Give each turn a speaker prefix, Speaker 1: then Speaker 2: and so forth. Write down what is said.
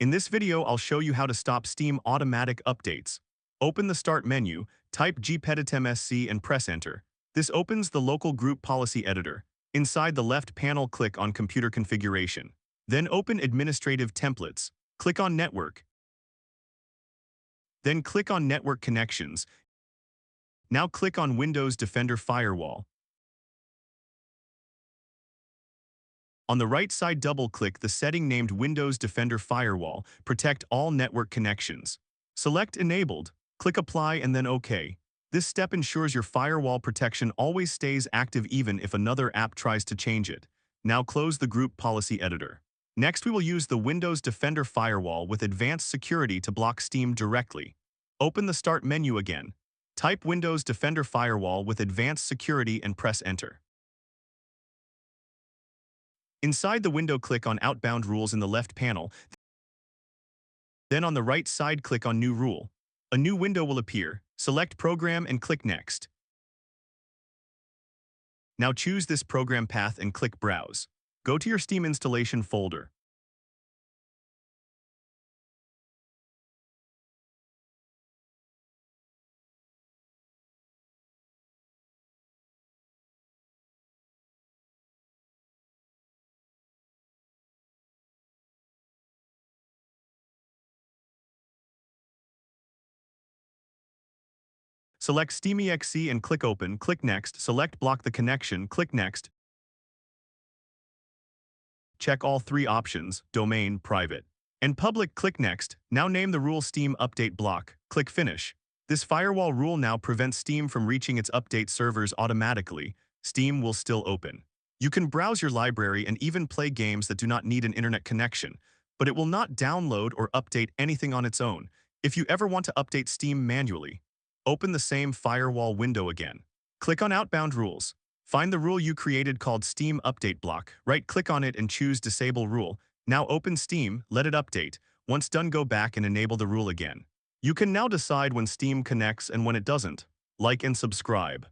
Speaker 1: In this video, I'll show you how to stop Steam automatic updates. Open the Start menu, type gpeditmsc and press Enter. This opens the local group policy editor. Inside the left panel, click on Computer Configuration. Then open Administrative Templates. Click on Network. Then click on Network Connections. Now click on Windows Defender Firewall. On the right side, double-click the setting named Windows Defender Firewall. Protect all network connections. Select Enabled. Click Apply and then OK. This step ensures your firewall protection always stays active even if another app tries to change it. Now close the Group Policy Editor. Next, we will use the Windows Defender Firewall with advanced security to block Steam directly. Open the Start menu again. Type Windows Defender Firewall with advanced security and press Enter. Inside the window, click on Outbound Rules in the left panel. Then on the right side, click on New Rule. A new window will appear. Select Program and click Next. Now choose this program path and click Browse. Go to your Steam installation folder. Select SteamExe and click Open, click Next, select Block the connection, click Next. Check all three options, Domain, Private, and Public, click Next. Now name the rule Steam Update Block, click Finish. This firewall rule now prevents Steam from reaching its update servers automatically. Steam will still open. You can browse your library and even play games that do not need an internet connection, but it will not download or update anything on its own. If you ever want to update Steam manually, open the same firewall window again. Click on Outbound Rules. Find the rule you created called Steam Update Block. Right-click on it and choose Disable Rule. Now open Steam, let it update. Once done, go back and enable the rule again. You can now decide when Steam connects and when it doesn't. Like and subscribe.